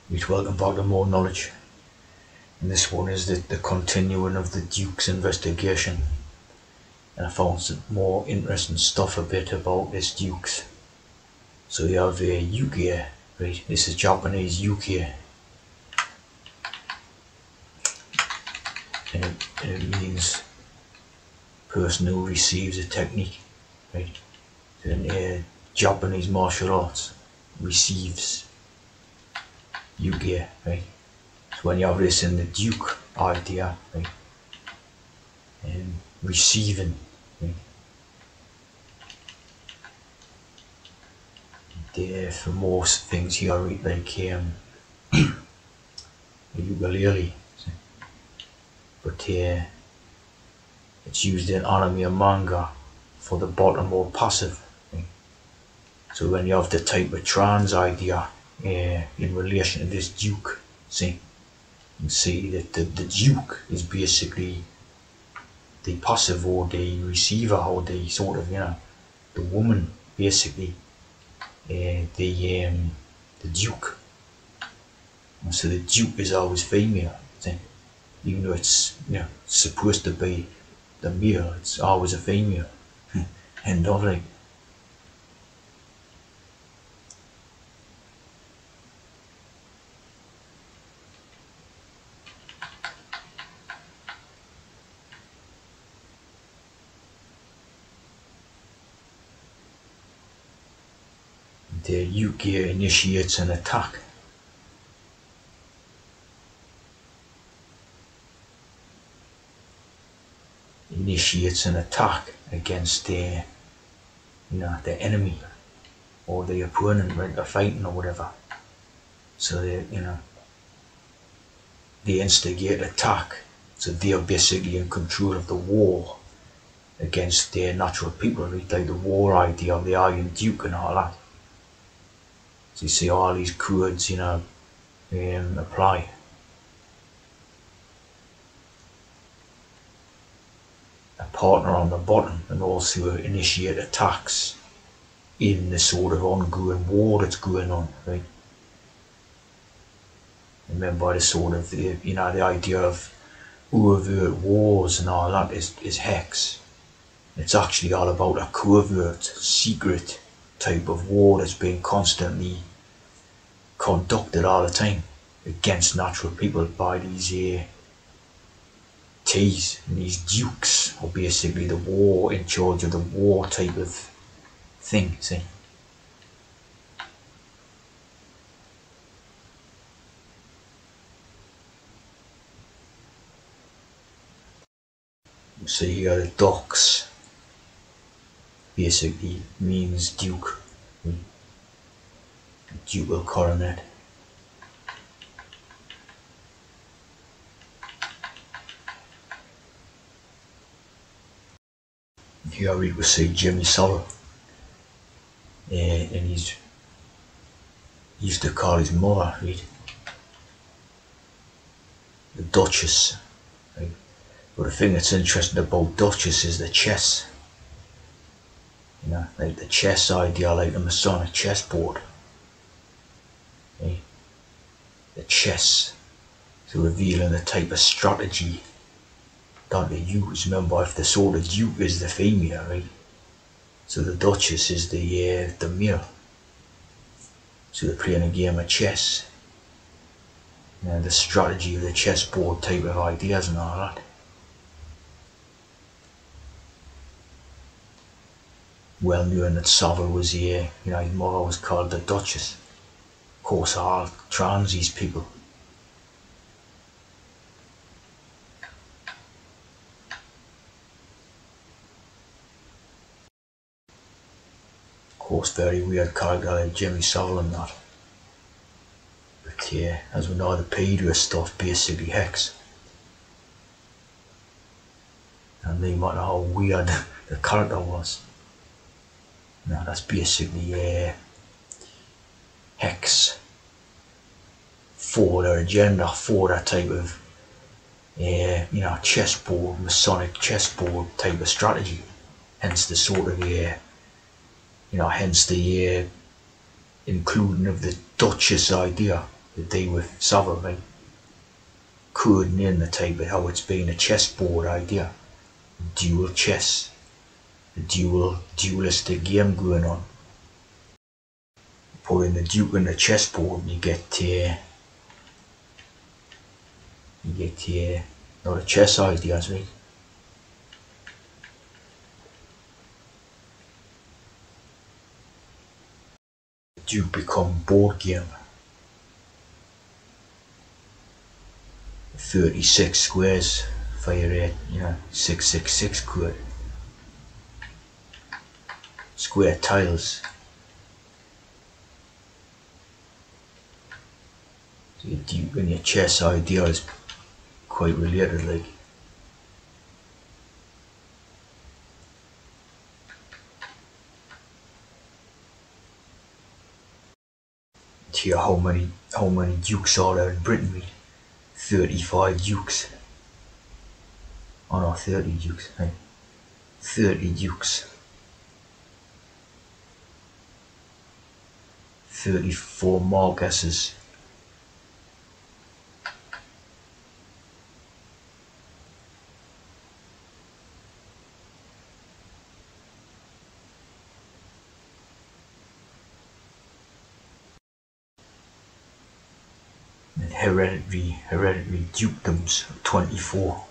You'd welcome back to More Knowledge. And this one is the continuing of the Duke's investigation. And I found some more interesting stuff a bit about this Duke's. So you have Yuki, right? This is Japanese Yuki. And it means person who receives a technique, right? In Japanese martial arts, receives Yuki, right? So when you have this in the Duke idea, right? And receiving, right? For most things here, like the ukulele, but it's used in anime and manga for the bottom or passive. Right? So when you have the type of trans idea in relation to this Duke, see, you can see that the Duke is basically the passive or the receiver or the sort of, the woman, basically, the Duke. And so the Duke is always female, see? Even though it's supposed to be the male, it's always a female. And lovely. The Yuki initiates an attack. Initiates an attack against the enemy or the opponent, right, they're fighting or whatever. So they instigate attack. So they're basically in control of the war against their natural people, right? Like the war idea of the Iron Duke and all that. So you see all these codes, apply. A partner on the bottom, and also initiate attacks in the sort of ongoing war that's going on, right? Remember the sort of the idea of overt wars and all that is hex. It's actually all about a covert, secret type of war that's being constantly conducted all the time against natural people by these T's and these dukes, or basically the war, in charge of the war type of thing, see? So you got the docks, basically means duke, ducal coronet. Here we will see Jimmy Savile, and he used to call his mother, right, the Duchess, right? But the thing that's interesting about Duchess is the chess. Like the chess idea, like the Masonic chessboard. Right? The chess, to revealing the type of strategy that they use. Remember, if the sort of Duke is the female, right? So the Duchess is the male. So they're playing a game of chess. The strategy of the chessboard type of ideas and all that. Well known that Savile was his mother was called the Duchess. Of course, all trans people. Of course, very weird character like Jimmy Savile and that. But as we know, the Pedro stuff basically hex. And no matter how weird the character was. That's basically hex for their agenda, for that type of chessboard, Masonic chessboard type of strategy. Hence the sort of hence the including of the Duchess idea to deal with Savile, right? Coding in the type of how it's been a chessboard idea, dual chess, a dualistic game going on. Put in the duke in the chessboard and you get not a chess ideas, right? The duke become board game. 36 squares, fire rate, 666 code. Square tiles. So your duke and your chess idea is quite related, like. Here, how many dukes are there in Britain? Right? 35 dukes. Oh no, 30 dukes. Right? 30 dukes. 34 marquesses. And hereditary dukedoms, 24.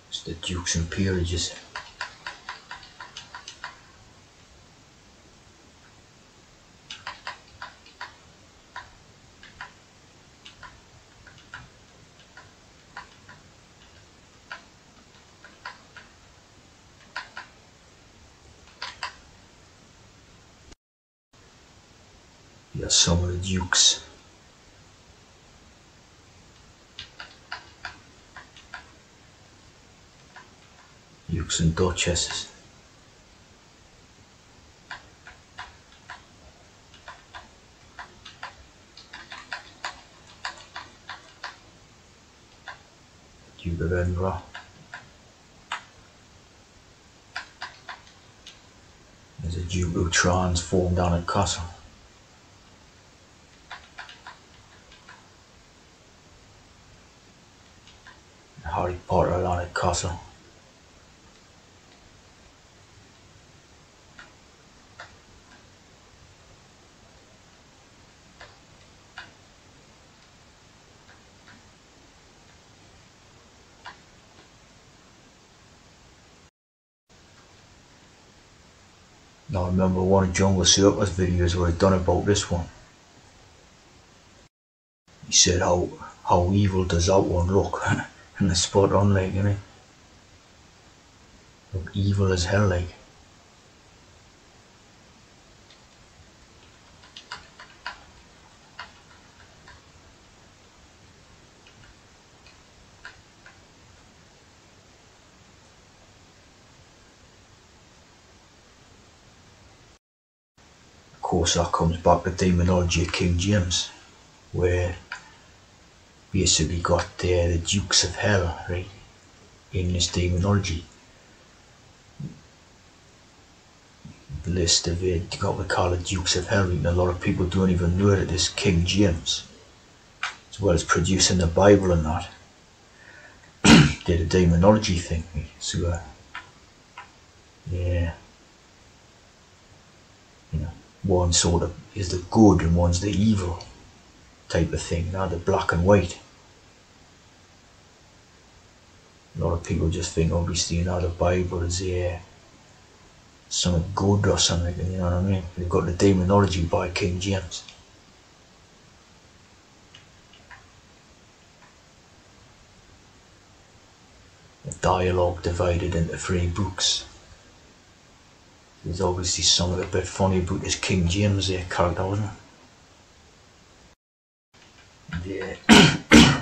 It's the dukes and peerages. Here's some of the dukes. Dukes and duchesses. Duke of Edinburgh. There's a Duke who transformed down at Castle. Harry Potter down at Castle. Now I remember one of Jungle Circus videos where he done about this one. He said how evil does that one look? And the spot on, like, look evil as hell, like. Of course that comes back to demonology of King James, where basically got the Dukes of Hell, right, in this demonology. The list of it, got we call it Dukes of Hell, and a lot of people don't even know that this King James, as well as producing the Bible and that, did a demonology thing. So yeah, one sort of is the good and one's the evil type of thing, not the black and white. A lot of people just think, obviously, the Bible is something good or something, you know what I mean? They've got the demonology by King James. The dialogue divided into 3 books. There's obviously something a bit funny about this King James character, wasn't it? Yeah.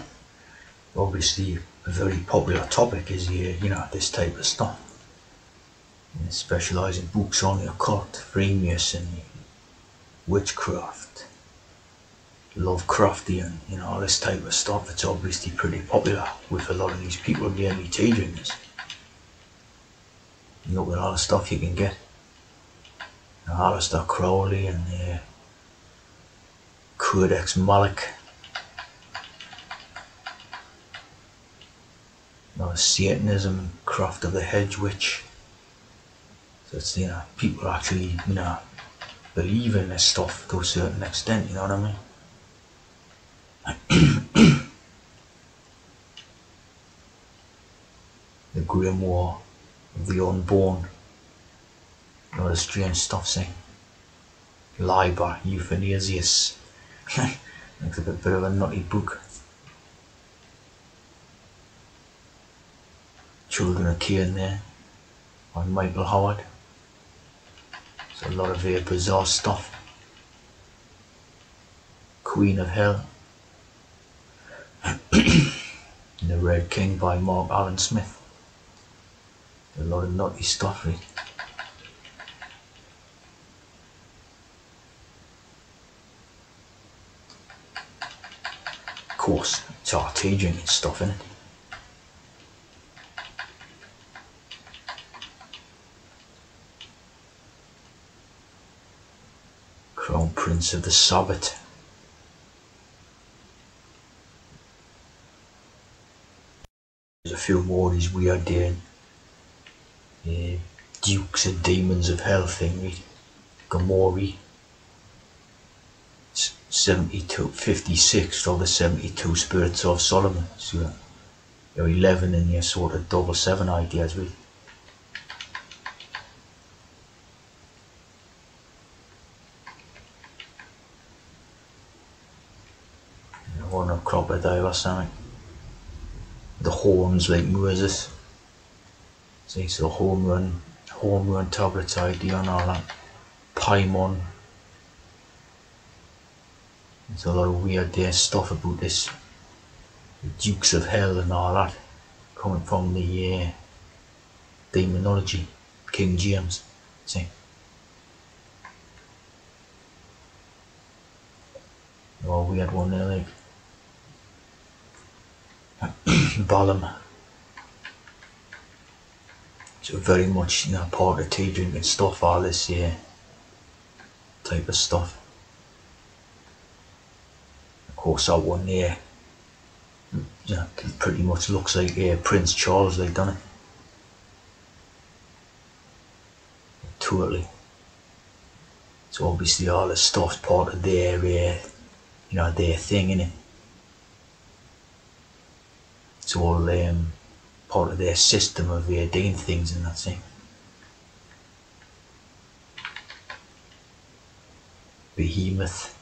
Obviously a very popular topic is this type of stuff. Specialising books on the occult, Freemasonry, witchcraft, Lovecraftian, all this type of stuff. It's obviously pretty popular with a lot of these people mainly teaching this. You look at all the stuff you can get. Aleister Crowley and Codex Malik. Satanism, Craft of the Hedge Witch. So it's, people actually, believe in this stuff to a certain extent, you know what I mean? The Grimoire of the Unborn. A lot of strange stuff, see. Liber, Euthanasius. Looks like a bit of a nutty book. Children of Cain there, by Michael Howard. So a lot of very bizarre stuff. Queen of Hell. The Red King by Mark Allen Smith. A lot of nutty stuff, really. Of course, it's tea drinking stuff, innit? Crown Prince of the Sabbath. There's a few more of these weird Dukes and Demons of Hell thing, right? Gomorrah. 56 of the 72 spirits of Solomon. So you're 11 in your sort of double 7 ideas, right? One of crocodile or something. The horns like Moses. See, so home run tablets idea and all that. Paimon. There's a lot of weird stuff about this. The Dukes of Hell and all that. Coming from the demonology. King James. See. Oh, we had one there like Balaam. So very much, part of tea drinking stuff, all this type of stuff. Of course, that one there, pretty much looks like Prince Charles, they done it. Totally. So obviously all the stuff's part of their, their thing, innit? It's all part of their system of doing things and that's it. Behemoth.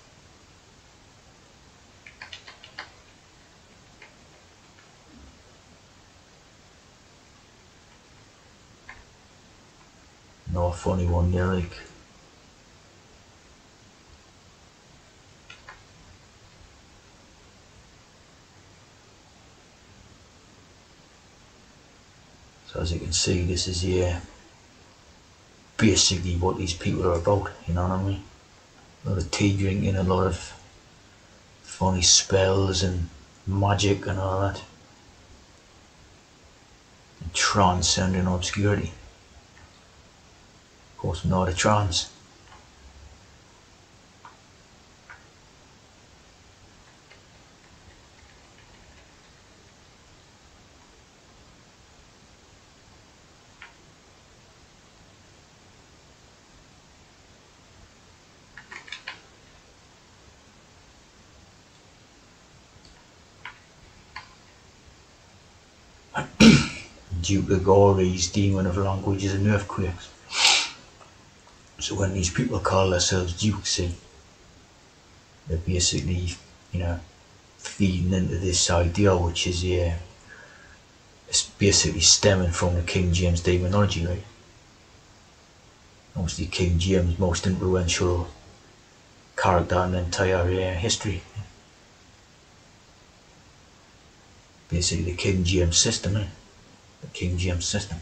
No funny one there, like. So as you can see, this is basically what these people are about, you know what I mean? A lot of tea drinking, a lot of funny spells and magic and all that. And transcending obscurity. Of course, not a trance. Duke of Gory's Demon of Languages and Earthquakes. So when these people call themselves dukes, they're basically, feeding into this idea, which is, it's basically stemming from the King James demonology, right? Obviously King James, most influential character in the entire history. Basically the King James system, the King James system.